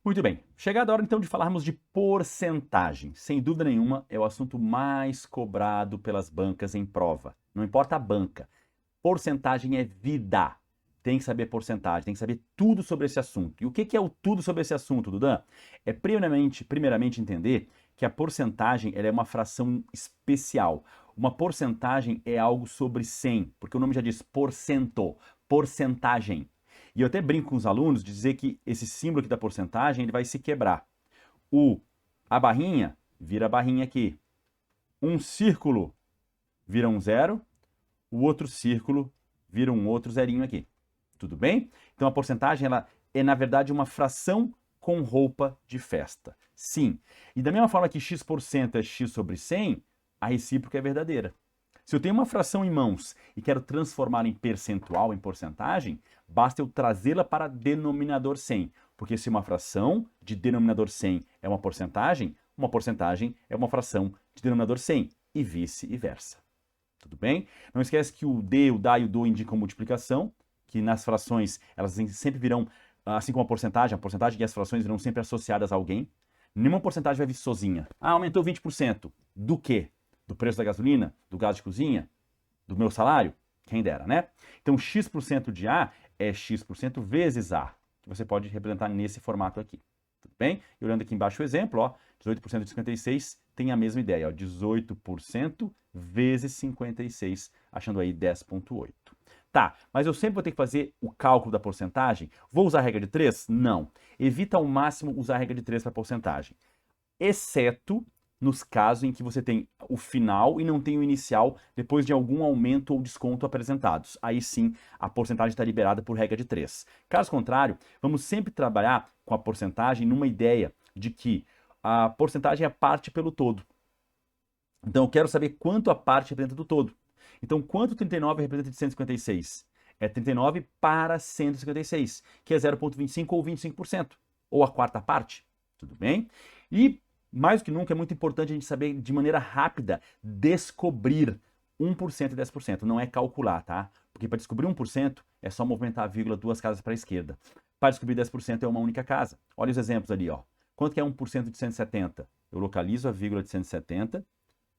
Muito bem, chegada a hora então de falarmos de porcentagem. Sem dúvida nenhuma, é o assunto mais cobrado pelas bancas em prova. Não importa a banca, porcentagem é vida. Tem que saber porcentagem, tem que saber tudo sobre esse assunto. E o que é o tudo sobre esse assunto, Dudan? É primeiramente entender que a porcentagem ela é uma fração especial. Uma porcentagem é algo sobre 100, porque o nome já diz porcento, porcentagem. E eu até brinco com os alunos de dizer que esse símbolo aqui da porcentagem ele vai se quebrar. A barrinha vira a barrinha aqui. Um círculo vira um zero, o outro círculo vira um outro zerinho aqui. Tudo bem? Então a porcentagem ela é na verdade uma fração com roupa de festa. Sim. E da mesma forma que x% é x sobre 100, a recíproca é verdadeira. Se eu tenho uma fração em mãos e quero transformar em percentual, em porcentagem, basta eu trazê-la para denominador 100. Porque se uma fração de denominador 100 é uma porcentagem é uma fração de denominador 100 e vice-versa. Tudo bem? Não esquece que o D, o dá e o do indicam multiplicação, que nas frações elas sempre virão, assim como a porcentagem e as frações virão sempre associadas a alguém. Nenhuma porcentagem vai vir sozinha. Ah, aumentou 20%. Do quê? Do preço da gasolina? Do gás de cozinha? Do meu salário? Quem dera, né? Então, x% de A é x% vezes A, que você pode representar nesse formato aqui. Tudo bem? E olhando aqui embaixo o exemplo, ó, 18% de 56 tem a mesma ideia, ó, 18% vezes 56, achando aí 10,8. Tá, mas eu sempre vou ter que fazer o cálculo da porcentagem. Vou usar a regra de 3? Não. Evita ao máximo usar a regra de 3 para porcentagem. Exceto nos casos em que você tem o final e não tem o inicial depois de algum aumento ou desconto apresentados. Aí sim, a porcentagem está liberada por regra de 3. Caso contrário, vamos sempre trabalhar com a porcentagem numa ideia de que a porcentagem é parte pelo todo. Então eu quero saber quanto a parte representa do todo. Então quanto 39 representa de 156? É 39 para 156, que é 0,25 ou 25%, ou a quarta parte. Tudo bem? E mais do que nunca, é muito importante a gente saber de maneira rápida descobrir 1% e 10%. Não é calcular, tá? Porque para descobrir 1% é só movimentar a vírgula duas casas para a esquerda. Para descobrir 10% é uma única casa. Olha os exemplos ali, ó. Quanto que é 1% de 170? Eu localizo a vírgula de 170,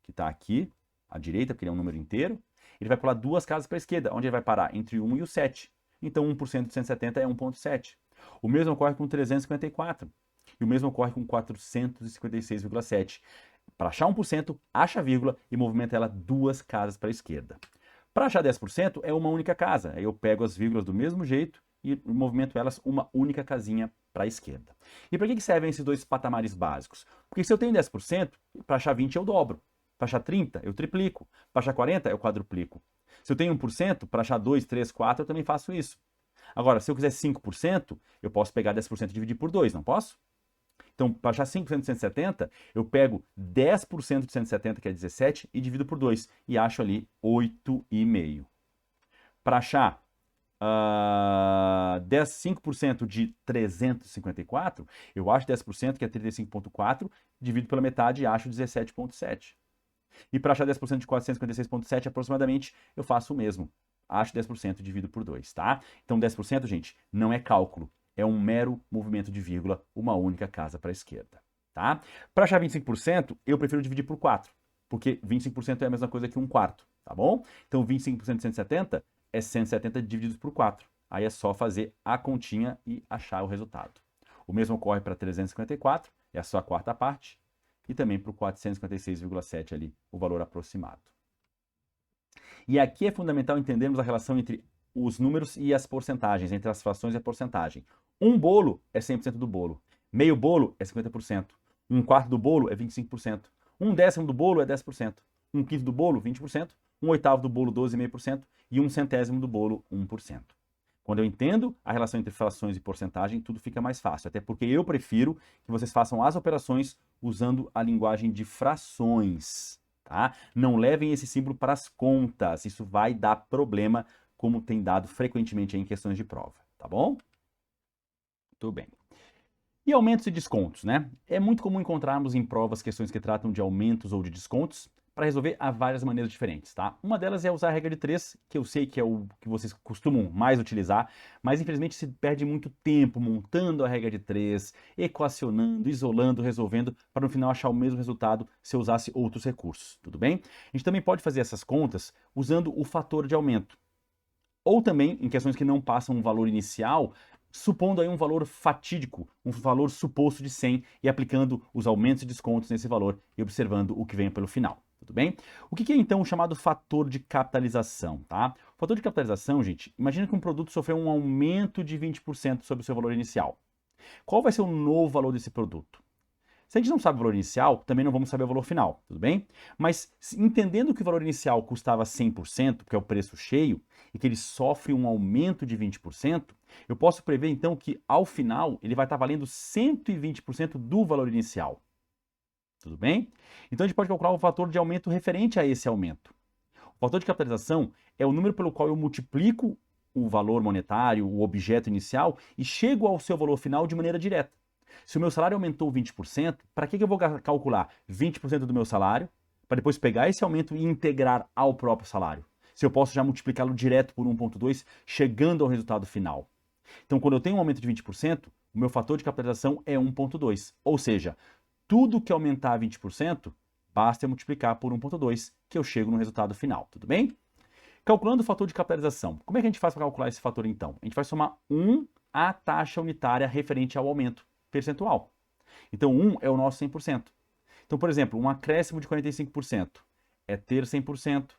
que está aqui, à direita, porque ele é um número inteiro. Ele vai pular duas casas para a esquerda, onde ele vai parar entre o 1 e o 7. Então 1% de 170 é 1,7. O mesmo ocorre com 354. E o mesmo ocorre com 456,7. Para achar 1%, acha a vírgula e movimenta ela duas casas para a esquerda. Para achar 10% é uma única casa. Aí eu pego as vírgulas do mesmo jeito e movimento elas uma única casinha para a esquerda. E para que servem esses dois patamares básicos? Porque se eu tenho 10%, para achar 20 eu dobro. Para achar 30, eu triplico. Para achar 40, eu quadruplico. Se eu tenho 1%, para achar 2, 3, 4, eu também faço isso. Agora, se eu quiser 5%, eu posso pegar 10% e dividir por 2, não posso? Então, para achar 5% de 170, eu pego 10% de 170, que é 17, e divido por 2. E acho ali 8,5. Para achar 5% de 354, eu acho 10%, que é 35,4, divido pela metade e acho 17,7. E para achar 10% de 456,7 aproximadamente, eu faço o mesmo. Acho 10% e divido por 2, tá? Então 10%, gente, não é cálculo. É um mero movimento de vírgula, uma única casa para a esquerda, tá? Para achar 25%, eu prefiro dividir por 4, porque 25% é a mesma coisa que 1/4, tá bom? Então 25% de 170 é 170 divididos por 4. Aí é só fazer a continha e achar o resultado. O mesmo ocorre para 354, é a sua quarta parte, e também para o 456,7 ali, o valor aproximado. E aqui é fundamental entendermos a relação entre os números e as porcentagens, entre as frações e a porcentagem. Um bolo é 100% do bolo. Meio bolo é 50%. Um quarto do bolo é 25%. Um décimo do bolo é 10%. Um quinto do bolo, 20%. Um oitavo do bolo, 12,5%. E um centésimo do bolo, 1%. Quando eu entendo a relação entre frações e porcentagem, tudo fica mais fácil. Até porque eu prefiro que vocês façam as operações usando a linguagem de frações. Tá? Não levem esse símbolo para as contas. Isso vai dar problema, como tem dado frequentemente em questões de prova. Tá bom? Tudo bem. E aumentos e descontos, né? É muito comum encontrarmos em provas questões que tratam de aumentos ou de descontos, para resolver há várias maneiras diferentes, tá? Uma delas é usar a regra de 3, que eu sei que é o que vocês costumam mais utilizar, mas infelizmente se perde muito tempo montando a regra de 3, equacionando, isolando, resolvendo, para no final achar o mesmo resultado se eu usasse outros recursos, tudo bem? A gente também pode fazer essas contas usando o fator de aumento. Ou também, em questões que não passam um valor inicial, supondo aí um valor fatídico, um valor suposto de 100 e aplicando os aumentos e descontos nesse valor e observando o que vem pelo final, tudo bem? O que é então o chamado fator de capitalização, tá? O fator de capitalização, gente, imagina que um produto sofreu um aumento de 20% sobre o seu valor inicial. Qual vai ser o novo valor desse produto? Se a gente não sabe o valor inicial, também não vamos saber o valor final, tudo bem? Mas entendendo que o valor inicial custava 100%, que é o preço cheio, e que ele sofre um aumento de 20%, eu posso prever então que ao final ele vai estar valendo 120% do valor inicial. Tudo bem? Então a gente pode calcular o fator de aumento referente a esse aumento. O fator de capitalização é o número pelo qual eu multiplico o valor monetário, o objeto inicial, e chego ao seu valor final de maneira direta. Se o meu salário aumentou 20%, para que eu vou calcular 20% do meu salário, para depois pegar esse aumento e integrar ao próprio salário? Se eu posso já multiplicá-lo direto por 1,2, chegando ao resultado final. Então, quando eu tenho um aumento de 20%, o meu fator de capitalização é 1,2. Ou seja, tudo que aumentar 20%, basta eu multiplicar por 1,2, que eu chego no resultado final, tudo bem? Calculando o fator de capitalização, como é que a gente faz para calcular esse fator então? A gente vai somar 1 à taxa unitária referente ao aumento percentual. Então, 1 é o nosso 100%. Então, por exemplo, um acréscimo de 45% é ter 100%,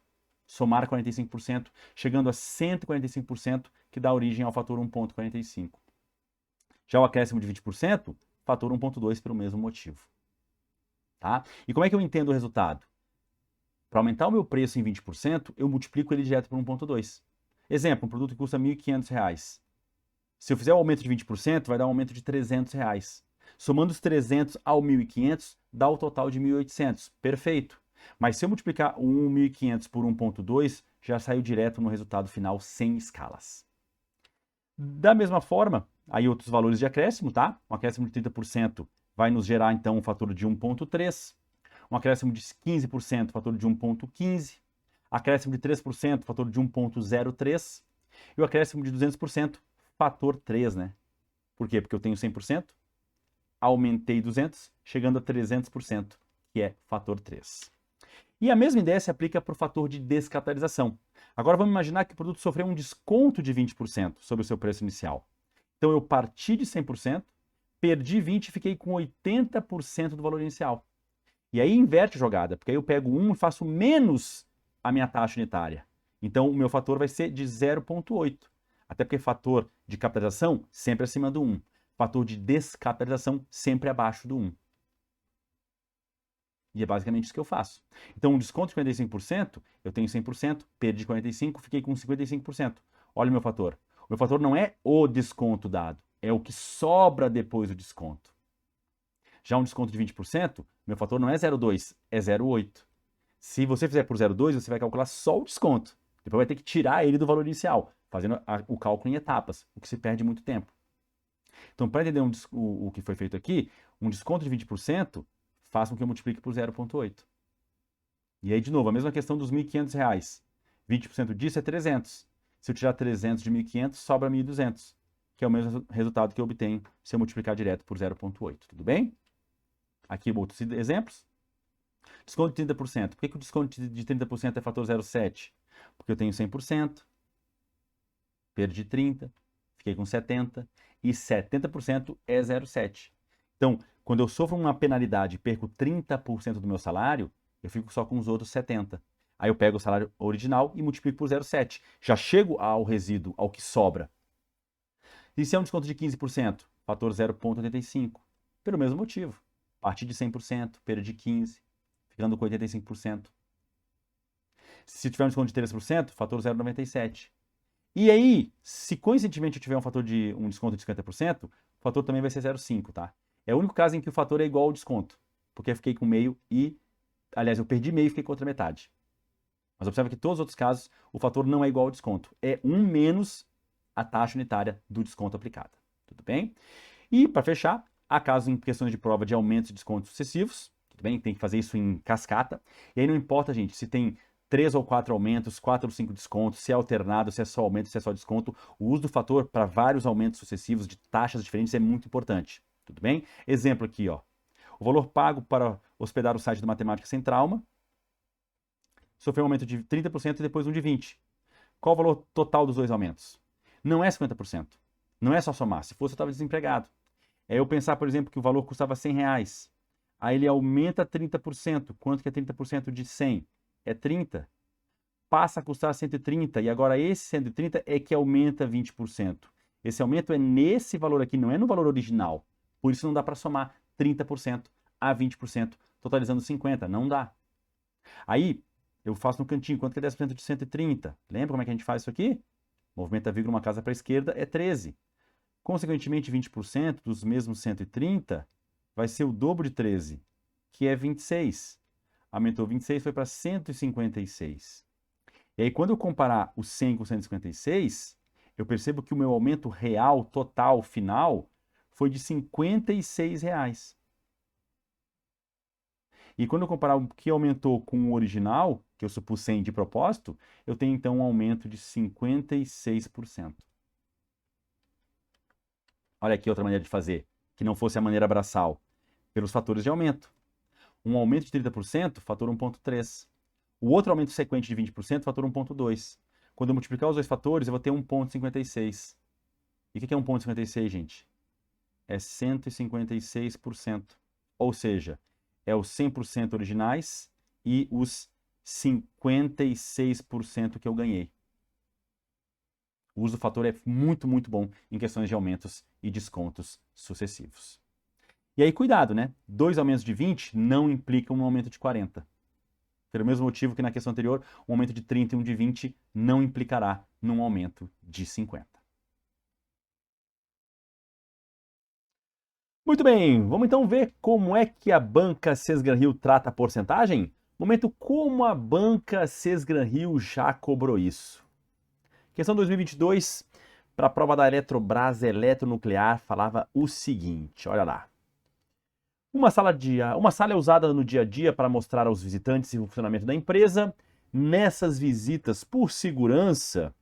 somar 45%, chegando a 145%, que dá origem ao fator 1,45. Já o acréscimo de 20%, fator 1,2 pelo mesmo motivo. Tá? E como é que eu entendo o resultado? Para aumentar o meu preço em 20%, eu multiplico ele direto por 1,2. Exemplo, um produto que custa R$ 1.500. Se eu fizer o aumento de 20%, vai dar um aumento de R$ 300. Somando os 300 ao 1.500, dá o total de 1.800. Perfeito. Mas se eu multiplicar o 1.500 por 1,2, já saiu direto no resultado final sem escalas. Da mesma forma, aí outros valores de acréscimo, tá? Um acréscimo de 30% vai nos gerar, então, um fator de 1,3. Um acréscimo de 15%, fator de 1,15. Acréscimo de 3%, fator de 1,03. E o acréscimo de 200%, fator 3, né? Por quê? Porque eu tenho 100%, aumentei 200, chegando a 300%, que é fator 3. E a mesma ideia se aplica para o fator de descapitalização. Agora vamos imaginar que o produto sofreu um desconto de 20% sobre o seu preço inicial. Então eu parti de 100%, perdi 20% e fiquei com 80% do valor inicial. E aí inverte a jogada, porque aí eu pego 1 e faço menos a minha taxa unitária. Então o meu fator vai ser de 0,8. Até porque fator de capitalização sempre acima do 1. Fator de descapitalização sempre abaixo do 1. E é basicamente isso que eu faço. Então, um desconto de 45%, eu tenho 100%, perdi 45%, fiquei com 55%. Olha o meu fator. O meu fator não é o desconto dado, é o que sobra depois do desconto. Já um desconto de 20%, meu fator não é 0,2, é 0,8. Se você fizer por 0,2, você vai calcular só o desconto. Depois vai ter que tirar ele do valor inicial, fazendo o cálculo em etapas, o que se perde muito tempo. Então, para entender o que foi feito aqui, um desconto de 20% faz com que eu multiplique por 0,8. E aí, de novo, a mesma questão dos R$ 1.500. 20% disso é 300. Se eu tirar 300 de 1.500, sobra 1.200, que é o mesmo resultado que eu obtenho se eu multiplicar direto por 0,8. Tudo bem? Aqui outros exemplos. Desconto de 30%. Por que o desconto de 30% é fator 0,7? Porque eu tenho 100%, perdi 30%, fiquei com 70%, e 70% é 0,7. Então, quando eu sofro uma penalidade e perco 30% do meu salário, eu fico só com os outros 70%. Aí eu pego o salário original e multiplico por 0,7. Já chego ao resíduo, ao que sobra. E se é um desconto de 15%? Fator 0,85. Pelo mesmo motivo. Parti de 100%, perdi 15%, ficando com 85%. Se tiver um desconto de 3%, fator 0,97. E aí, se coincidentemente eu tiver um desconto de 50%, o fator também vai ser 0,5, tá? É o único caso em que o fator é igual ao desconto, porque eu fiquei com meio e, aliás, eu perdi meio e fiquei com outra metade. Mas observa que em todos os outros casos, o fator não é igual ao desconto. É 1 menos a taxa unitária do desconto aplicada. Tudo bem? E, para fechar, há casos em questões de prova de aumentos e descontos sucessivos, tudo bem? Tem que fazer isso em cascata. E aí não importa, gente, se tem 3 ou 4 aumentos, 4 ou 5 descontos, se é alternado, se é só aumento, se é só desconto. O uso do fator para vários aumentos sucessivos de taxas diferentes é muito importante, tudo bem? Exemplo aqui, ó. O valor pago para hospedar o site do Matemática Sem Trauma sofreu um aumento de 30% e depois um de 20%. Qual o valor total dos dois aumentos? Não é 50%. Não é só somar. Se fosse, eu estava desempregado. É eu pensar, por exemplo, que o valor custava R$100. Aí ele aumenta 30%. Quanto que é 30% de 100? É 30. Passa a custar 130. E agora esse 130 é que aumenta 20%. Esse aumento é nesse valor aqui, não é no valor original. Por isso não dá para somar 30% a 20%, totalizando 50%. Não dá. Aí, eu faço no cantinho. Quanto que é 10% de 130? Lembra como é que a gente faz isso aqui? Movimenta a vírgula uma casa para a esquerda é 13. Consequentemente, 20% dos mesmos 130 vai ser o dobro de 13, que é 26. Aumentou 26, foi para 156. E aí, quando eu comparar o 100 com o 156, eu percebo que o meu aumento real, total, final, foi de R$56. E quando eu comparar o que aumentou com o original, que eu supus 100 de propósito, eu tenho então um aumento de 56%. Olha aqui outra maneira de fazer, que não fosse a maneira braçal, pelos fatores de aumento. Um aumento de 30%, fator 1,3. O outro aumento sequente de 20%, fator 1,2. Quando eu multiplicar os dois fatores, eu vou ter 1,56. E o que é 1,56, gente? É 156%. Ou seja, é os 100% originais e os 56% que eu ganhei. O uso do fator é muito, muito bom em questões de aumentos e descontos sucessivos. E aí, cuidado, né? 2 aumentos de 20 não implicam um aumento de 40. Pelo mesmo motivo que na questão anterior, um aumento de 30 e um de 20 não implicará num aumento de 50. Muito bem, vamos então ver como é que a banca Sesgran-Hill trata a porcentagem? Momento como a banca Sesgran-Hill já cobrou isso. Questão 2022, para a prova da Eletrobras Eletronuclear, falava o seguinte, olha lá. Uma sala é usada no dia a dia para mostrar aos visitantes o funcionamento da empresa. Nessas visitas, por segurança,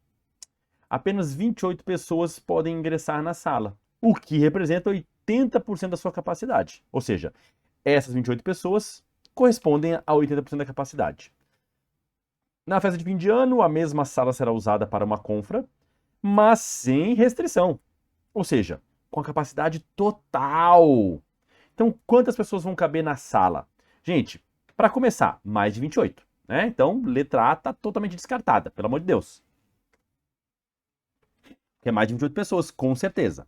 apenas 28 pessoas podem ingressar na sala, o que representa 80% da sua capacidade. Ou seja, essas 28 pessoas correspondem a 80% da capacidade. Na festa de fim de ano, a mesma sala será usada para uma confra, mas sem restrição. Ou seja, com a capacidade total. Então, quantas pessoas vão caber na sala? Gente, para começar, mais de 28. Né? Então, letra A está totalmente descartada, pelo amor de Deus. Que é mais de 28 pessoas, com certeza.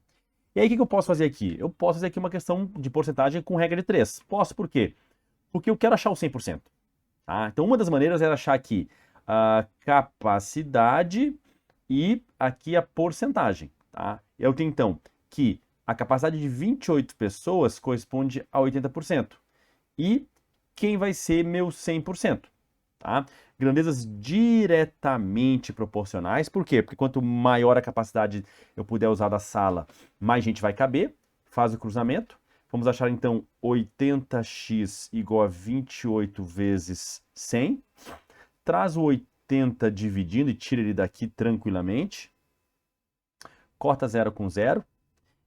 E aí, o que eu posso fazer aqui? Eu posso fazer aqui uma questão de porcentagem com regra de 3. Posso por quê? Porque eu quero achar o 100%. Tá? Então, uma das maneiras era achar aqui a capacidade e aqui a porcentagem. Tá? Eu tenho, então, que a capacidade de 28 pessoas corresponde a 80%. E quem vai ser meu 100%? Tá? Grandezas diretamente proporcionais. Por quê? Porque quanto maior a capacidade eu puder usar da sala, mais gente vai caber. Faz o cruzamento. Vamos achar, então, 80x igual a 28 vezes 100. Traz o 80 dividindo e tira ele daqui tranquilamente. Corta 0 com 0.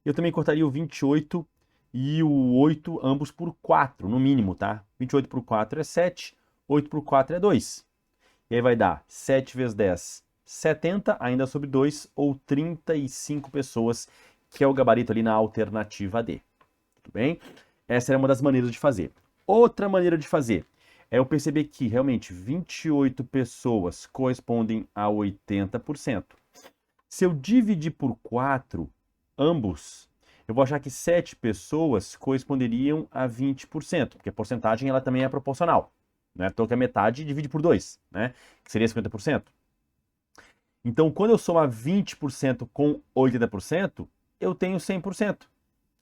Eu também cortaria o 28 e o 8, ambos por 4, no mínimo, tá? 28 por 4 é 7, 8 por 4 é 2. E aí vai dar 7 vezes 10, 70, ainda sobre 2, ou 35 pessoas, que é o gabarito ali na alternativa D. Tudo bem? Essa era uma das maneiras de fazer. Outra maneira de fazer é eu perceber que realmente 28 pessoas correspondem a 80%. Se eu dividir por 4, ambos, eu vou achar que 7 pessoas corresponderiam a 20%, porque a porcentagem ela também é proporcional. Né? Então, que a metade divide por 2, né? Que seria 50%. Então, quando eu somar 20% com 80%, eu tenho 100%.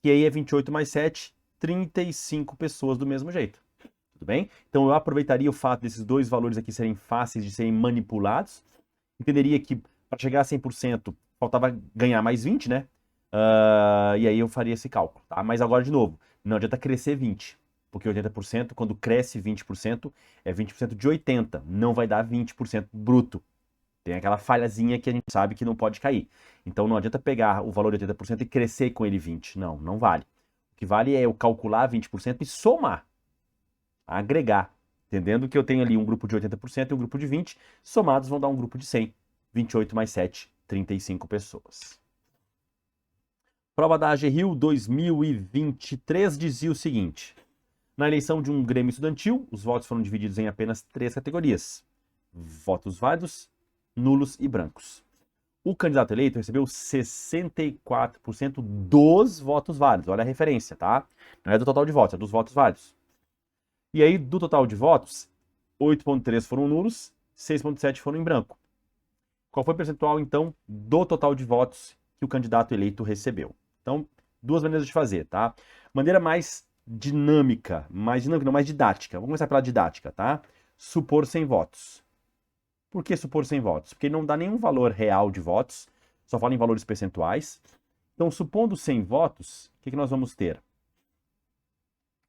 Que aí é 28 mais 7, 35 pessoas do mesmo jeito. Tudo bem? Então, eu aproveitaria o fato desses dois valores aqui serem fáceis de serem manipulados. Entenderia que para chegar a 100%, faltava ganhar mais 20, né? E aí eu faria esse cálculo, tá? Mas agora, de novo, não adianta crescer 20. porque 80%, quando cresce 20%, é 20% de 80%, não vai dar 20% bruto. Tem aquela falhazinha que a gente sabe que não pode cair. Então não adianta pegar o valor de 80% e crescer com ele 20%. Não, não vale. O que vale é eu calcular 20% e somar, agregar. Entendendo que eu tenho ali um grupo de 80% e um grupo de 20%, somados vão dar um grupo de 100. 28 mais 7, 35 pessoas. Prova da AGRIL 2023 dizia o seguinte: na eleição de um grêmio estudantil, os votos foram divididos em apenas 3 categorias: votos válidos, nulos e brancos. O candidato eleito recebeu 64% dos votos válidos. Olha a referência, tá? Não é do total de votos, é dos votos válidos. E aí, do total de votos, 8,3 foram nulos, 6,7 foram em branco. Qual foi o percentual, então, do total de votos que o candidato eleito recebeu? Então, duas maneiras de fazer, tá? Maneira mais dinâmica, mais didática. Vamos começar pela didática, tá? Supor 100 votos. Por que supor 100 votos? Porque não dá nenhum valor real de votos, só fala em valores percentuais. Então, supondo 100 votos, o que nós vamos ter?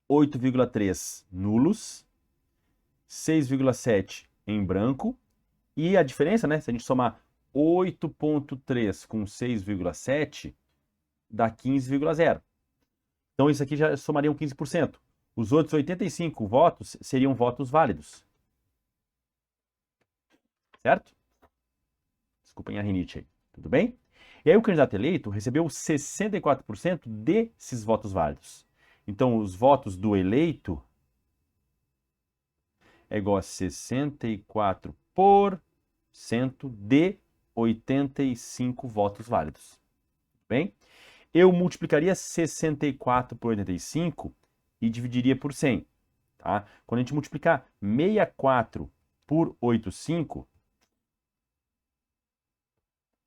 8,3 nulos, 6,7 em branco, e a diferença, né, se a gente somar 8,3 com 6,7, dá 15,0. Então isso aqui já somaria um 15%. Os outros 85 votos seriam votos válidos. Certo? Desculpem a rinite aí. Tudo bem? E aí o candidato eleito recebeu 64% desses votos válidos. Então os votos do eleito é igual a 64% de 85 votos válidos. Tudo bem? Eu multiplicaria 64 por 85 e dividiria por 100. Tá? Quando a gente multiplicar 64 por 85,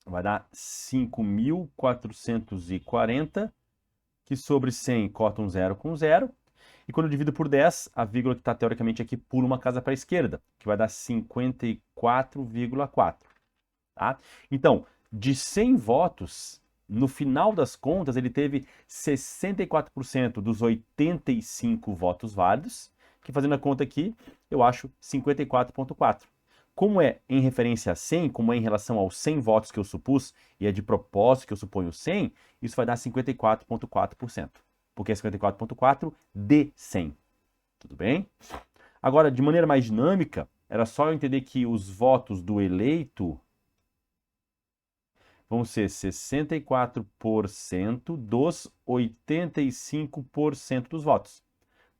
vai dar 5.440, que sobre 100 corta um zero com zero. E quando eu divido por 10, a vírgula que está teoricamente aqui pula uma casa para a esquerda, que vai dar 54,4. Tá? Então, de 100 votos, no final das contas, ele teve 64% dos 85 votos válidos, que fazendo a conta aqui, eu acho 54,4. Como é em referência a 100, como é em relação aos 100 votos que eu supus, e é de propósito que eu suponho 100, isso vai dar 54,4%. Porque é 54,4 de 100. Tudo bem? Agora, de maneira mais dinâmica, era só eu entender que os votos do eleito vão ser 64% dos 85% dos votos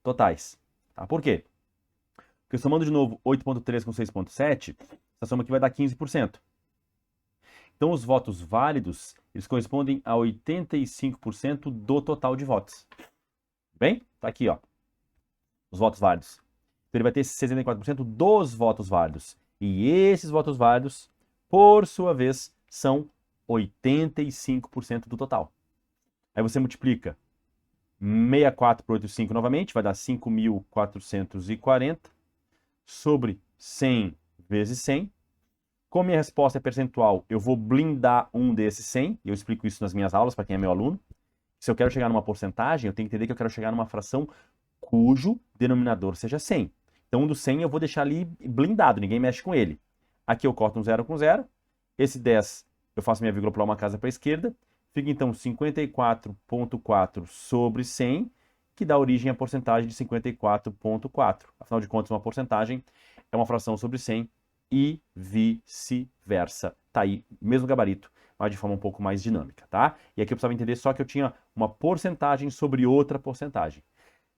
totais. Tá? Por quê? Porque somando de novo 8,3 com 6,7, essa soma aqui vai dar 15%. Então os votos válidos, eles correspondem a 85% do total de votos. Bem? Tá aqui, ó. Os votos válidos. Então ele vai ter 64% dos votos válidos. E esses votos válidos, por sua vez, são 85% do total. Aí você multiplica 64 por 85 novamente, vai dar 5.440 sobre 100 vezes 100. Como minha resposta é percentual, eu vou blindar um desses 100, e eu explico isso nas minhas aulas para quem é meu aluno. Se eu quero chegar numa porcentagem, eu tenho que entender que eu quero chegar numa fração cujo denominador seja 100. Então, um dos 100 eu vou deixar ali blindado, ninguém mexe com ele. Aqui eu corto um zero com zero. Esse 10 eu faço minha vírgula pular uma casa para a esquerda. Fica então 54,4 sobre 100, que dá origem à porcentagem de 54,4. Afinal de contas, uma porcentagem é uma fração sobre 100 e vice-versa. Tá aí, mesmo gabarito, mas de forma um pouco mais dinâmica, tá? E aqui eu precisava entender só que eu tinha uma porcentagem sobre outra porcentagem.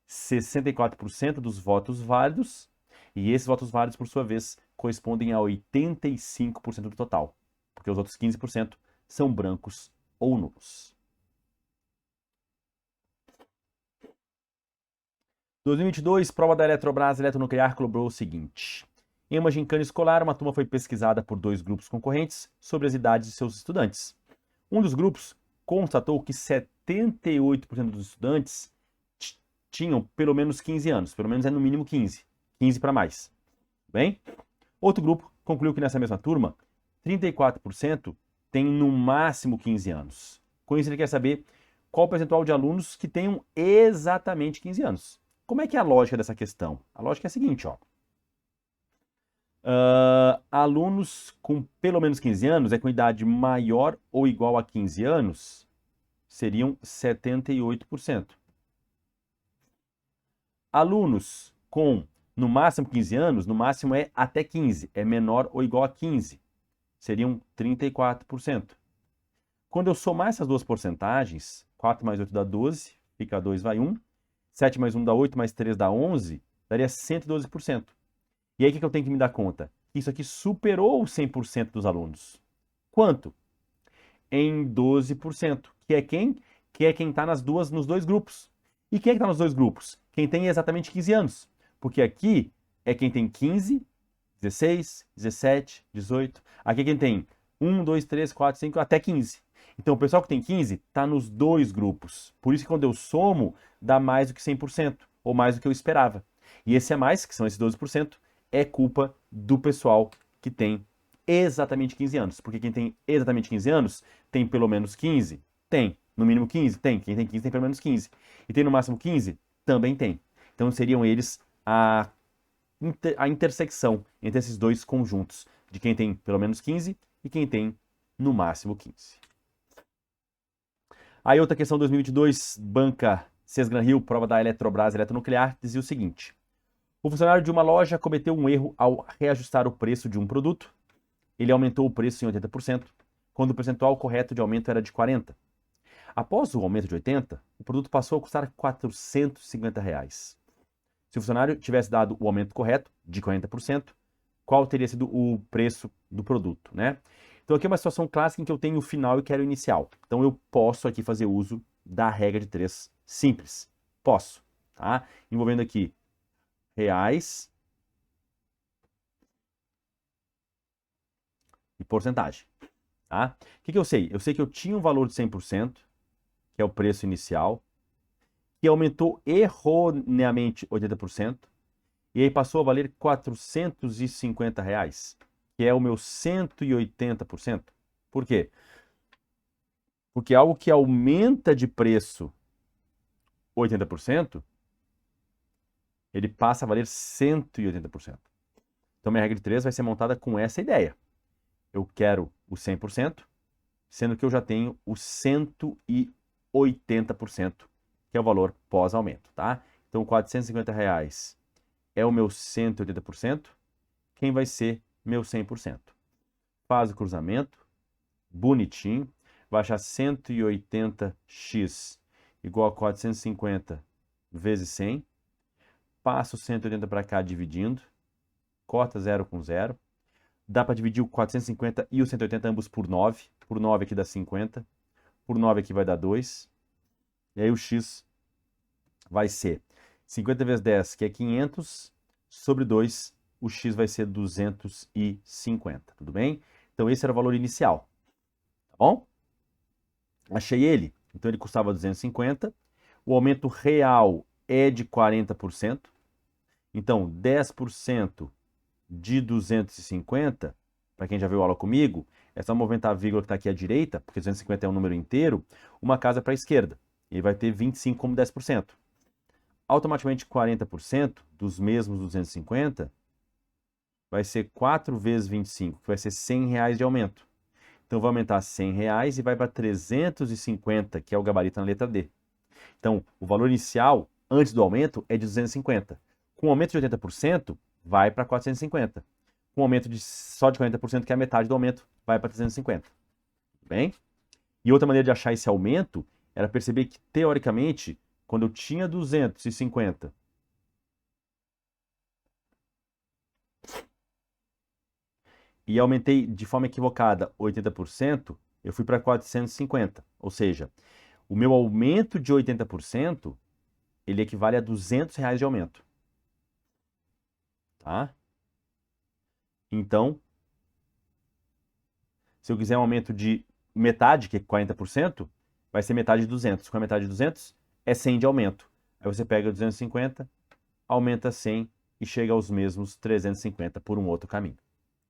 64% dos votos válidos, e esses votos válidos, por sua vez, correspondem a 85% do total, porque os outros 15% são brancos ou nulos. 2022, prova da Eletrobras Eletronuclear cobrou o seguinte: em uma gincana escolar, uma turma foi pesquisada por 2 grupos concorrentes sobre as idades de seus estudantes. Um dos grupos constatou que 78% dos estudantes tinham pelo menos 15 anos, pelo menos é no mínimo 15 para mais. Bem? Outro grupo concluiu que nessa mesma turma, 34% tem no máximo 15 anos. Com isso ele quer saber qual o percentual de alunos que tenham exatamente 15 anos. Como é que é a lógica dessa questão? A lógica é a seguinte, ó. Alunos com pelo menos 15 anos, com idade maior ou igual a 15 anos, seriam 78%. Alunos com no máximo 15 anos, no máximo é até 15, é menor ou igual a 15, seriam 34%. Quando eu somar essas duas porcentagens, 4 mais 8 dá 12, fica 2 vai 1, 7 mais 1 dá 8, mais 3 dá 11, daria 112%. E aí o que eu tenho que me dar conta? Isso aqui superou o 100% dos alunos. Quanto? Em 12%. Que é quem? Que é quem está nos dois grupos. E quem é que está nos dois grupos? Quem tem exatamente 15 anos. Porque aqui é quem tem 15, 16, 17, 18. Aqui é quem tem 1, 2, 3, 4, 5, até 15. Então, o pessoal que tem 15 está nos dois grupos. Por isso que quando eu somo, dá mais do que 100%, ou mais do que eu esperava. E esse a mais, que são esses 12%, é culpa do pessoal que tem exatamente 15 anos. Porque quem tem exatamente 15 anos tem pelo menos 15? Tem. No mínimo 15? Tem. Quem tem 15 tem pelo menos 15. E tem no máximo 15? Também tem. Então seriam eles a intersecção entre esses dois conjuntos, de quem tem pelo menos 15 e quem tem no máximo 15. Aí outra questão 2022, banca Sesgran Rio, prova da Eletrobras Eletronuclear, dizia o seguinte: o funcionário de uma loja cometeu um erro ao reajustar o preço de um produto. Ele aumentou o preço em 80%, quando o percentual correto de aumento era de 40%. Após o aumento de 80%, o produto passou a custar R$ 450. Se o funcionário tivesse dado o aumento correto, de 40%, qual teria sido o preço do produto, né? Então aqui é uma situação clássica em que eu tenho o final e quero o inicial. Então eu posso aqui fazer uso da regra de 3 simples. Posso, tá? Envolvendo aqui reais e porcentagem, tá? O que eu sei? Eu sei que eu tinha um valor de 100%, que é o preço inicial, que aumentou erroneamente 80%, e aí passou a valer R$ 450, que é o meu 180%. Por quê? Porque algo que aumenta de preço 80%, ele passa a valer 180%. Então, minha regra de 3 vai ser montada com essa ideia. Eu quero o 100%, sendo que eu já tenho o 180%, que é o valor pós-aumento, tá? Então, R$ 450 é o meu 180%, quem vai ser meu 100%? Faz o cruzamento, bonitinho, vai achar 180x igual a 450 vezes 100, passa o 180 para cá dividindo, corta 0 com 0, dá para dividir o 450 e o 180 ambos por 9 aqui dá 50, por 9 aqui vai dar 2, e aí o x vai ser 50 vezes 10, que é 500, sobre 2, o x vai ser 250, tudo bem? Então esse era o valor inicial, tá bom? Achei ele, então ele custava 250, o aumento real é de 40%, então 10% de 250, para quem já viu aula comigo, é só movimentar a vírgula que está aqui à direita, porque 250 é um número inteiro, uma casa para a esquerda, e vai ter 25 como 10%. Automaticamente 40% dos mesmos 250 vai ser 4 vezes 25, que vai ser R$ 100 de aumento. Então, vai aumentar R$ 100 e vai para 350, que é o gabarito na letra D. Então, o valor inicial, antes do aumento, é de 250. Com o aumento de 80%, vai para 450. Com o aumento só de 40%, que é a metade do aumento, vai para 350. Bem? E outra maneira de achar esse aumento era perceber que, teoricamente, quando eu tinha 250 e aumentei de forma equivocada 80%, eu fui para 450. Ou seja, o meu aumento de 80%, ele equivale a R$ 200 de aumento. Tá? Então, se eu quiser um aumento de metade, que é 40%, vai ser metade de 200. Com a metade de 200, é 100 de aumento. Aí você pega 250, aumenta 100 e chega aos mesmos 350 por um outro caminho.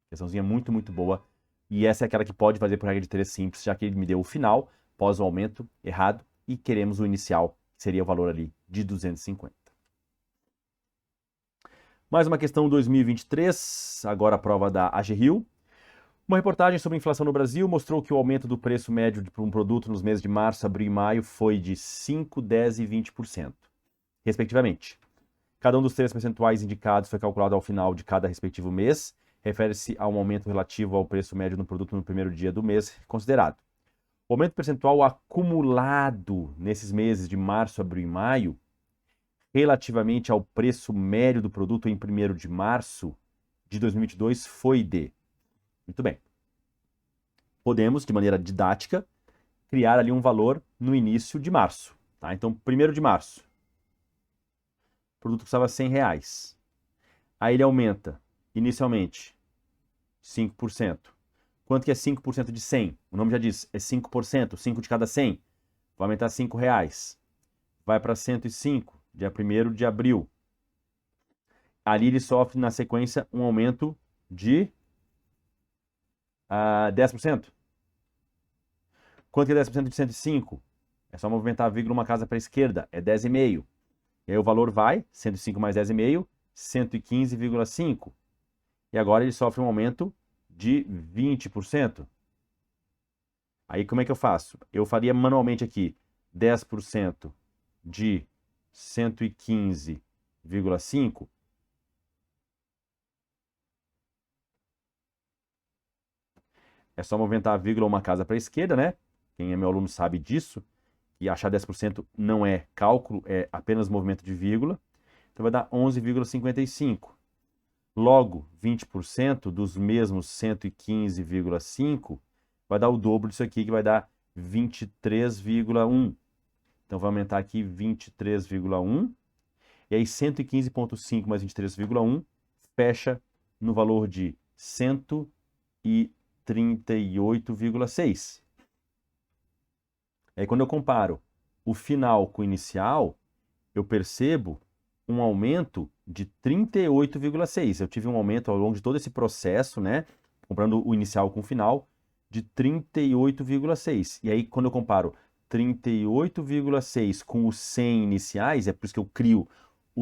Questãozinha muito, muito boa. E essa é aquela que pode fazer por regra de 3 simples, já que ele me deu o final, pós o aumento, errado, e queremos o inicial, que seria o valor ali de 250. Mais uma questão 2023, agora a prova da AGRIL. Uma reportagem sobre inflação no Brasil mostrou que o aumento do preço médio de um produto nos meses de março, abril e maio foi de 5%, 10% e 20%, respectivamente. Cada um dos 3 percentuais indicados foi calculado ao final de cada respectivo mês. Refere-se a um aumento relativo ao preço médio do produto no primeiro dia do mês considerado. O aumento percentual acumulado nesses meses de março, abril e maio, relativamente ao preço médio do produto em 1º de março de 2022, foi de... Muito bem. Podemos, de maneira didática, criar ali um valor no início de março. Tá? Então, 1º de março, o produto custava R$100. Aí ele aumenta, inicialmente, 5%. Quanto que é 5% de 100? O nome já diz, é 5%, 5 de cada 100. Vai aumentar R$5. Vai para 105, dia 1º de abril. Ali ele sofre, na sequência, um aumento de 10%. Quanto que é 10% de 105? É só movimentar a vírgula uma casa para a esquerda, é 10,5. E aí o valor vai, 105 mais 10,5, 115,5. E agora ele sofre um aumento de 20%. Aí como é que eu faço? Eu faria manualmente aqui 10% de 115,5. É só movimentar a vírgula uma casa para a esquerda, né? Quem é meu aluno sabe disso. E achar 10% não é cálculo, é apenas movimento de vírgula. Então vai dar 11,55. Logo, 20% dos mesmos 115,5 vai dar o dobro disso aqui, que vai dar 23,1. Então vai aumentar aqui 23,1. E aí 115,5 mais 23,1 fecha no valor de 138,6. Aí quando eu comparo o final com o inicial, eu percebo um aumento de 38,6. Eu tive um aumento ao longo de todo esse processo, né? Comprando o inicial com o final, de 38,6. E aí, quando eu comparo 38,6 com os 100 iniciais, é por isso que eu crio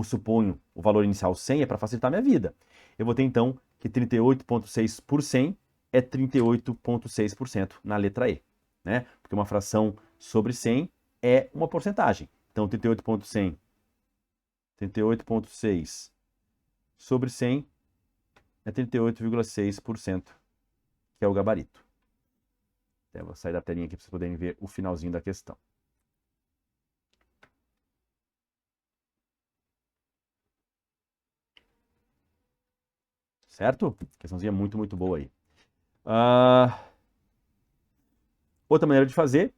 suponho o valor inicial 100, é para facilitar a minha vida. Eu vou ter, então, que 38,6 por 100 é 38,6% na letra E, né? Porque uma fração sobre 100 é uma porcentagem. Então, 38,6 sobre 100 é 38,6%, que é o gabarito. Eu vou sair da telinha aqui para vocês poderem ver o finalzinho da questão. Certo? Questãozinha muito, muito boa aí. Outra maneira de fazer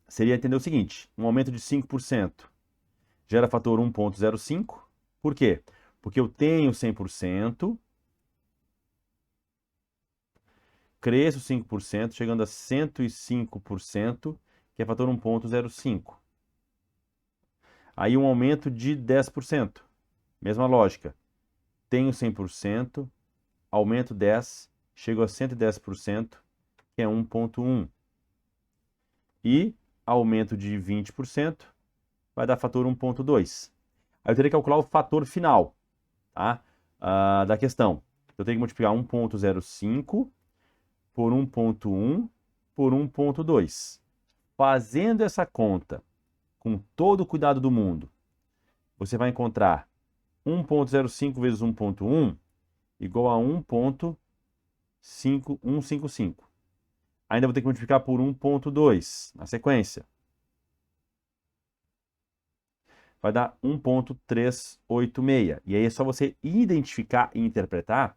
seria entender o seguinte: um aumento de 5% gera fator 1,05. Por quê? Porque eu tenho 100%, cresço 5%, chegando a 105%, que é fator 1,05. Aí um aumento de 10%. Mesma lógica. Tenho 100%, aumento 10%, chego a 110%, que é 1,1. E aumento de 20% vai dar fator 1,2. Aí eu teria que calcular o fator final, tá? Da questão. Eu tenho que multiplicar 1,05 por 1,1 por 1,2. Fazendo essa conta com todo o cuidado do mundo, você vai encontrar 1,05 vezes 1,1 igual a 1,155. Ainda vou ter que multiplicar por 1,2 na sequência. Vai dar 1,386. E aí é só você identificar e interpretar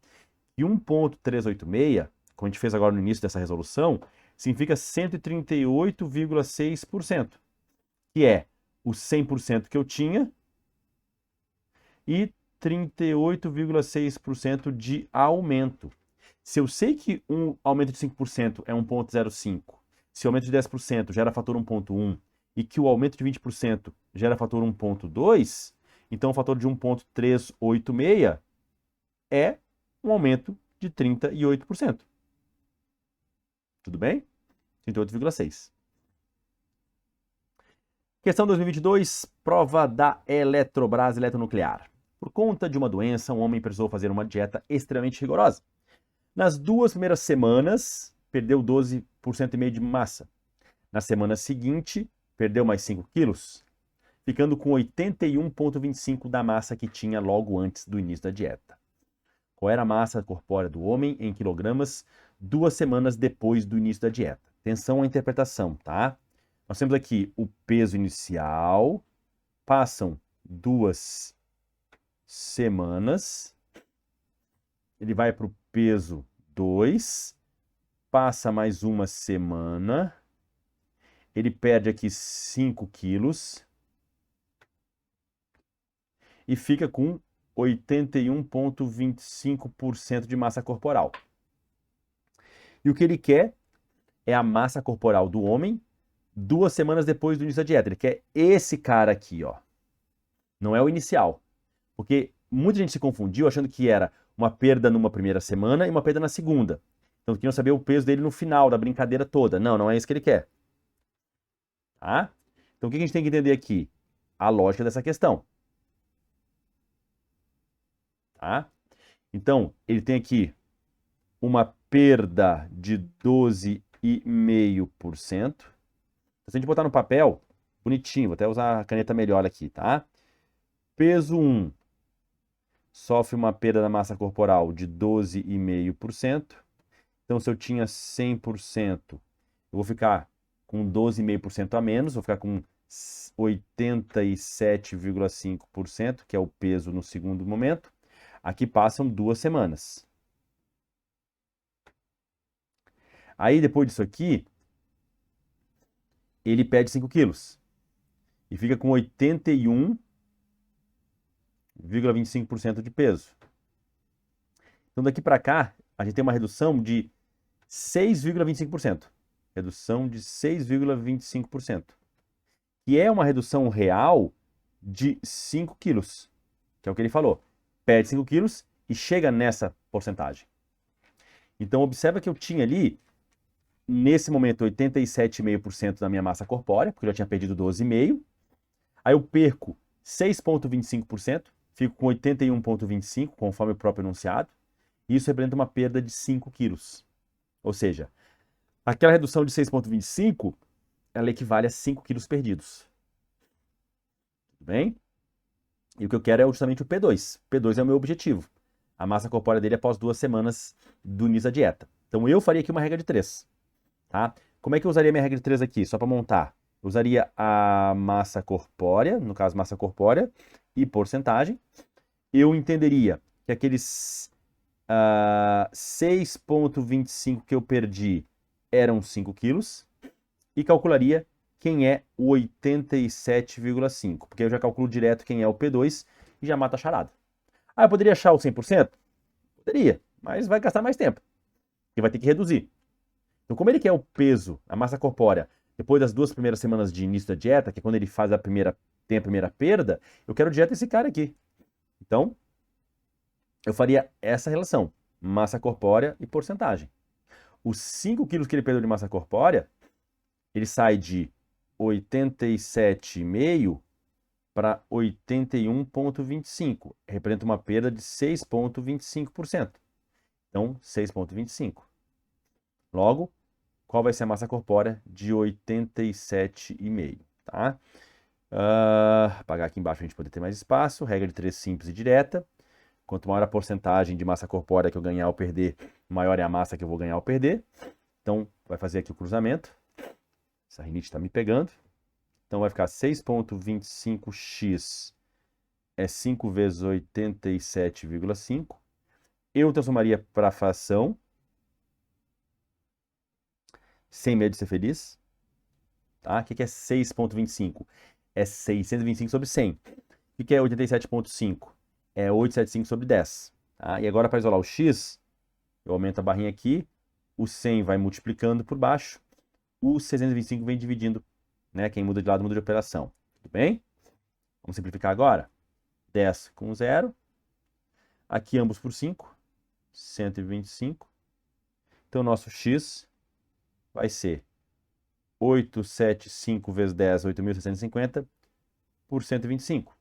que 1,386, como a gente fez agora no início dessa resolução, significa 138,6%, que é o 100% que eu tinha e 38,6% de aumento. Se eu sei que um aumento de 5% é 1,05, se o aumento de 10% gera fator 1,1 e que o aumento de 20% gera fator 1,2, então o fator de 1,386 é um aumento de 38%. Tudo bem? 38,6. Questão 2022, prova da Eletrobras Eletronuclear. Por conta de uma doença, um homem precisou fazer uma dieta extremamente rigorosa. Nas 2 primeiras semanas, perdeu 12,5% de massa. Na semana seguinte, perdeu mais 5 quilos, ficando com 81,25% da massa que tinha logo antes do início da dieta. Qual era a massa corpórea do homem em quilogramas 2 semanas depois do início da dieta? Atenção à interpretação, tá? Nós temos aqui o peso inicial, passam 2 semanas, ele vai para o peso 2, passa mais uma semana, ele perde aqui 5 quilos e fica com 81,25% de massa corporal. E o que ele quer é a massa corporal do homem 2 semanas depois do início da dieta. Ele quer esse cara aqui, ó. Não é o inicial. Porque muita gente se confundiu achando que era uma perda numa primeira semana e uma perda na segunda. Então queriam saber o peso dele no final da brincadeira toda. Não, não é isso que ele quer. Tá? Então o que a gente tem que entender aqui? A lógica dessa questão. Tá? Então, ele tem aqui uma perda de 12,5%. Se a gente botar no papel, bonitinho, vou até usar a caneta melhor aqui, tá? Peso 1 sofre uma perda da massa corporal de 12,5%. Então, se eu tinha 100%, eu vou ficar com 12,5% a menos, vou ficar com 87,5%, que é o peso no segundo momento. Aqui passam 2 semanas. Aí, depois disso aqui, ele perde 5 quilos. E fica com 81,25% de peso. Então, daqui para cá, a gente tem uma redução de 6,25%. Redução de 6,25%. Que é uma redução real de 5 quilos. Que é o que ele falou. Perde 5 quilos e chega nessa porcentagem. Então, observa que eu tinha ali, nesse momento, 87,5% da minha massa corpórea, porque eu já tinha perdido 12,5%. Aí eu perco 6,25%, fico com 81,25%, conforme o próprio enunciado. E isso representa uma perda de 5 quilos. Ou seja, aquela redução de 6,25%, ela equivale a 5 quilos perdidos. Tudo bem? E o que eu quero é justamente o P2. P2 é o meu objetivo. A massa corpórea dele após 2 semanas do início da dieta. Então eu faria aqui uma regra de 3. Tá? Como é que eu usaria minha regra de 3 aqui? Só para montar. Eu usaria a massa corpórea, no caso massa corpórea, e porcentagem. Eu entenderia que aqueles 6,25 que eu perdi eram 5 quilos. E calcularia quem é o 87,5, porque eu já calculo direto quem é o P2 e já mata a charada. Ah, eu poderia achar o 100%? Poderia, mas vai gastar mais tempo. E vai ter que reduzir. Então, como ele quer o peso, a massa corpórea, depois das 2 primeiras semanas de início da dieta, que é quando ele faz tem a primeira perda, eu quero dieta esse cara aqui. Então, eu faria essa relação, massa corpórea e porcentagem. Os 5 quilos que ele perdeu de massa corpórea, ele sai de 87,5 para 81,25. Representa uma perda de 6,25%. Então, 6,25. Logo, qual vai ser a massa corpórea de 87,5, tá? Apagar aqui embaixo para a gente poder ter mais espaço. Regra de 3 simples e direta. Quanto maior a porcentagem de massa corpórea que eu ganhar ou perder, maior é a massa que eu vou ganhar ou perder. Então, vai fazer aqui o cruzamento. Essa rinite está me pegando. Então, vai ficar 6,25x é 5 vezes 87,5. Eu transformaria para a fração, sem medo de ser feliz. Tá? O que é 6,25? É 625 sobre 100. O que é 87,5? É 875 sobre 10. Tá? E agora, para isolar o x, eu aumento a barrinha aqui, o 100 vai multiplicando por baixo, o 625 vem dividindo, né? Quem muda de lado muda de operação. Tudo bem? Vamos simplificar agora. 10 com 0. Aqui ambos por 5. 125. Então, nosso x vai ser 875 vezes 10, 8.650 por 125.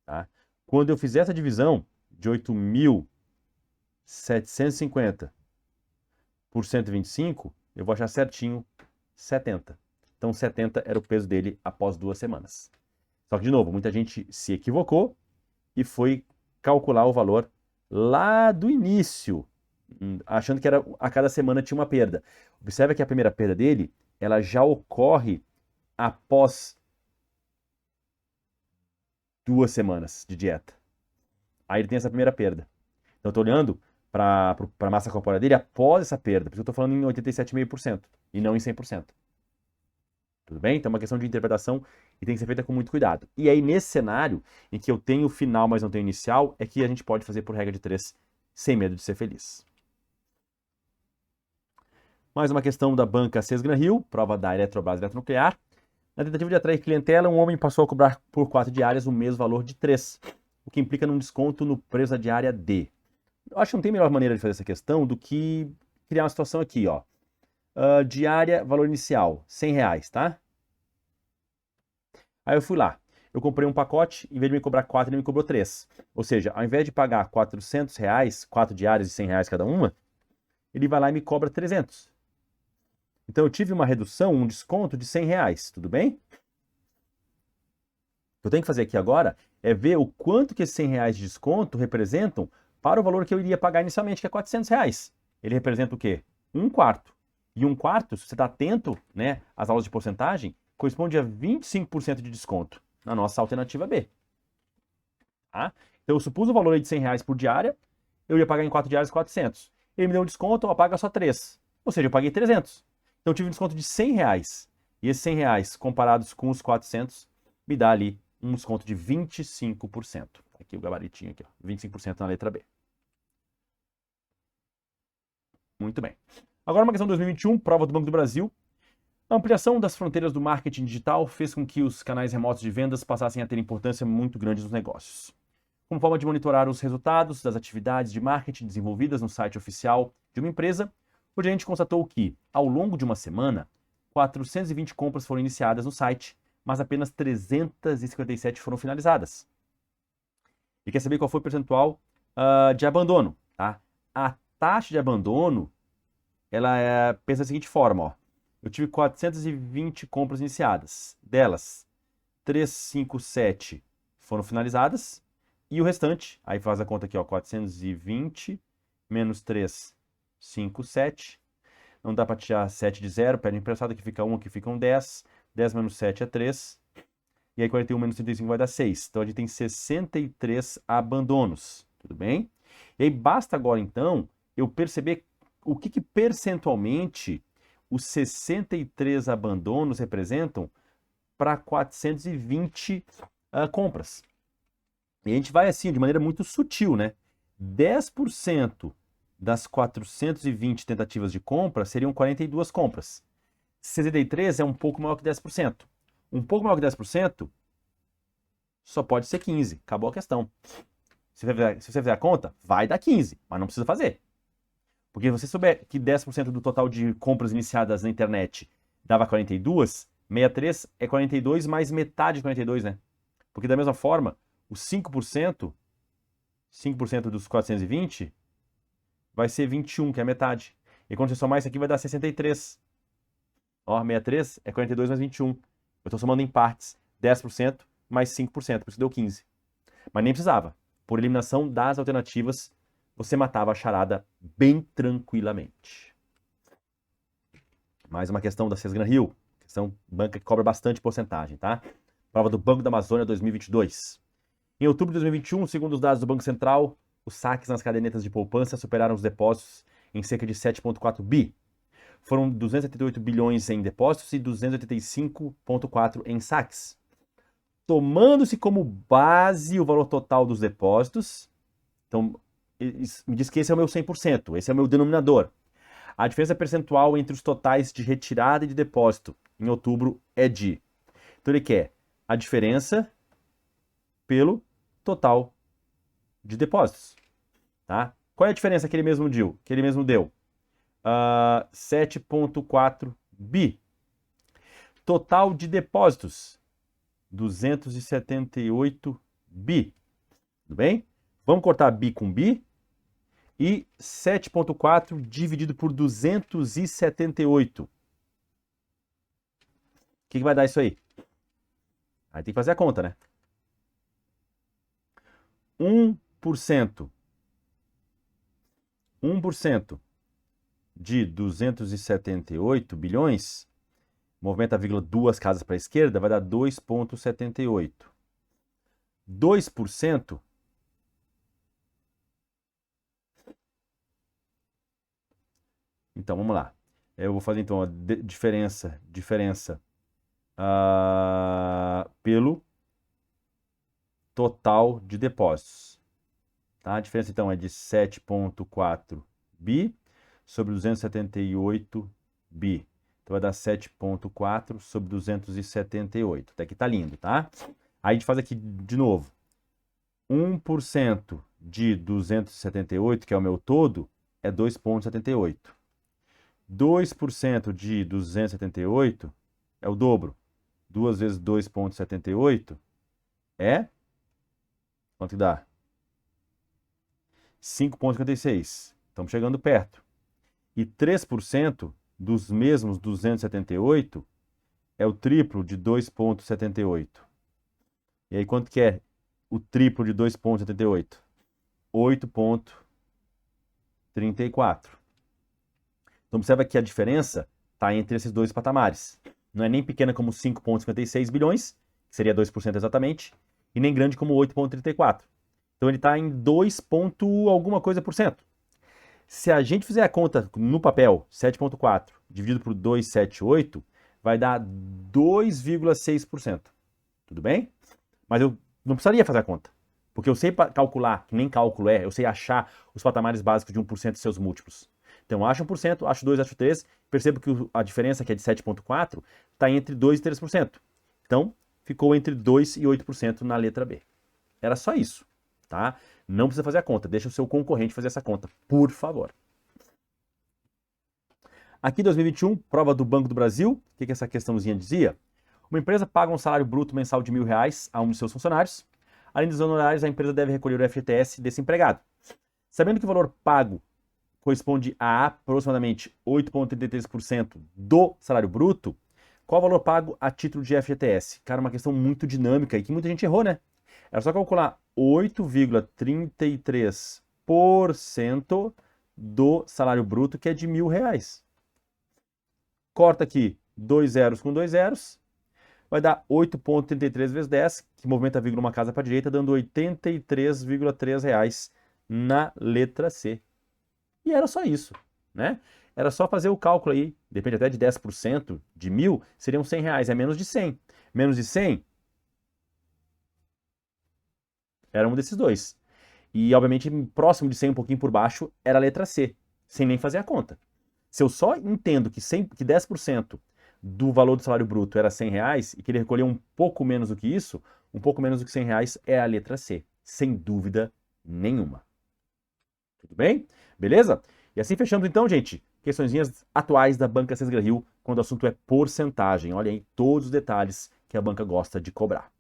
Tá? Quando eu fizer essa divisão de 8.750 por 125, eu vou achar certinho 70. Então 70 era o peso dele após 2 semanas. Só que, de novo, muita gente se equivocou e foi calcular o valor lá do início, achando que era a cada semana tinha uma perda. Observe que a primeira perda dele, ela já ocorre após 2 semanas de dieta. Aí ele tem essa primeira perda. Então eu estou olhando para a massa corporal dele após essa perda. Por isso eu estou falando em 87,5% e não em 100%. Tudo bem? Então é uma questão de interpretação e tem que ser feita com muito cuidado. E aí, nesse cenário, em que eu tenho o final, mas não tenho o inicial, é que a gente pode fazer por regra de 3, sem medo de ser feliz. Mais uma questão da banca Sesgran-Hill, prova da Eletrobras Eletronuclear. Na tentativa de atrair clientela, um homem passou a cobrar por 4 diárias o mesmo valor de 3, o que implica num desconto no preço da diária D. Eu acho que não tem melhor maneira de fazer essa questão do que criar uma situação aqui, ó. Diária, valor inicial, R$100, tá? Aí eu fui lá, eu comprei um pacote, em vez de me cobrar 4, ele me cobrou 3. Ou seja, ao invés de pagar R$400, 4 diárias de R$100 cada uma, ele vai lá e me cobra 300. Então eu tive uma redução, um desconto de R$100, tudo bem? O que eu tenho que fazer aqui agora é ver o quanto que esses R$100 de desconto representam para o valor que eu iria pagar inicialmente, que é R$400. Ele representa o quê? 1/4. E 1/4, se você está atento, né, às aulas de porcentagem, corresponde a 25% de desconto na nossa alternativa B. Tá? Então eu supus o valor aí de R$100 por diária, eu ia pagar em 4 diárias 400. Ele me deu um desconto, eu pago só 3. Ou seja, eu paguei 300. Então eu tive um desconto de R$100. E esses R$100 comparados com os 400 me dá ali um desconto de 25%. Aqui o gabaritinho aqui, ó, 25% na letra B. Muito bem. Agora uma questão de 2021, prova do Banco do Brasil. A ampliação das fronteiras do marketing digital fez com que os canais remotos de vendas passassem a ter importância muito grande nos negócios. Como forma de monitorar os resultados das atividades de marketing desenvolvidas no site oficial de uma empresa, o gerente constatou que, ao longo de uma semana, 420 compras foram iniciadas no site, mas apenas 357 foram finalizadas. E quer saber qual foi o percentual de abandono? Tá? A taxa de abandono, ela pensa da seguinte forma, ó. Eu tive 420 compras iniciadas. Delas, 357 foram finalizadas. E o restante, aí faz a conta aqui, ó, 420 menos 357. Não dá para tirar 7 de 0, pede emprestado, aqui fica 1, aqui fica 10. 10 menos 7 é 3. E aí 41 menos 35 vai dar 6. Então a gente tem 63 abandonos. Tudo bem? E aí basta agora, então, eu perceber o que percentualmente os 63 abandonos representam para 420 compras. E a gente vai assim, de maneira muito sutil, né? 10% das 420 tentativas de compra seriam 42 compras. 63 é um pouco maior que 10%. Um pouco maior que 10% só pode ser 15. Acabou a questão. Se você fizer a conta, vai dar 15, mas não precisa fazer. Porque se você souber que 10% do total de compras iniciadas na internet dava 42, 63 é 42 mais metade de 42, né? Porque da mesma forma, os 5% dos 420 vai ser 21, que é a metade. E quando você somar isso aqui vai dar 63. Ó, 63 é 42 mais 21. Eu estou somando em partes. 10% mais 5%, por isso deu 15. Mas nem precisava. Por eliminação das alternativas, você matava a charada bem tranquilamente. Mais uma questão da Sesgran-Hill. Questão banca que cobra bastante porcentagem, tá? Prova do Banco da Amazônia 2022. Em outubro de 2021, segundo os dados do Banco Central, os saques nas cadernetas de poupança superaram os depósitos em cerca de 7,4 bi. Foram 278 bilhões em depósitos e 285,4 em saques. Tomando-se como base o valor total dos depósitos, então me diz que esse é o meu 100%, esse é o meu denominador. A diferença percentual entre os totais de retirada e de depósito em outubro é de... Então ele quer a diferença pelo total de depósitos. Tá? Qual é a diferença que ele mesmo deu? 7,4 bi. Total de depósitos, 278 bi. Tudo bem? Vamos cortar bi com bi. E 7,4 dividido por 278. O que vai dar isso aí? Aí tem que fazer a conta, né? 1% de 278 bilhões, movimenta a vírgula duas casas para a esquerda, vai dar 2,78. 2%. Então, vamos lá. Eu vou fazer, então, a diferença pelo total de depósitos. Tá? A diferença, então, é de 7,4 bi sobre 278 bi. Então, vai dar 7,4 sobre 278. Até aqui tá lindo, tá? Aí a gente faz aqui de novo. 1% de 278, que é o meu todo, é 2,78. 2% de 278 é o dobro. 2 vezes 2,78 é... Quanto que dá? 5,56. Estamos chegando perto. E 3% dos mesmos 278 é o triplo de 2,78. E aí quanto que é o triplo de 2,78? 8,34. Então observa que a diferença está entre esses dois patamares. Não é nem pequena como 5,56 bilhões, que seria 2% exatamente, e nem grande como 8,34. Então ele está em 2 alguma coisa por cento. Se a gente fizer a conta no papel, 7,4 dividido por 278, vai dar 2,6%. Tudo bem? Mas eu não precisaria fazer a conta. Porque eu sei calcular, que nem cálculo é, eu sei achar os patamares básicos de 1% e seus múltiplos. Então, acho 1%, acho 2, acho 3, percebo que a diferença, que é de 7,4, está entre 2 e 3%. Então, ficou entre 2 e 8% na letra B. Era só isso, tá? Não precisa fazer a conta, deixa o seu concorrente fazer essa conta, por favor. Aqui, 2021, prova do Banco do Brasil, o que essa questãozinha dizia? Uma empresa paga um salário bruto mensal de R$1.000 a um de seus funcionários. Além dos honorários, a empresa deve recolher o FGTS desse empregado. Sabendo que o valor pago corresponde a aproximadamente 8,33% do salário bruto, qual o valor pago a título de FGTS? Cara, uma questão muito dinâmica e que muita gente errou, né? Era só calcular 8,33% do salário bruto, que é de R$1.000. Corta aqui 2 zeros com 2 zeros, vai dar 8,33 vezes 10, que movimenta a vírgula uma casa para a direita, dando R$83,03 na letra C. E era só isso, né? Era só fazer o cálculo aí, depende até de 10% de 1.000, seriam R$100, é menos de 100. Menos de 100 era um desses dois. E, obviamente, próximo de 100, um pouquinho por baixo, era a letra C, sem nem fazer a conta. Se eu só entendo que 10% do valor do salário bruto era R$100 e que ele recolheu um pouco menos do que isso, um pouco menos do que R$100 é a letra C, sem dúvida nenhuma. Tudo bem? Beleza? E assim fechamos então, gente, questõezinhas atuais da Banca Cesgra Rio, quando o assunto é porcentagem. Olha aí todos os detalhes que a banca gosta de cobrar.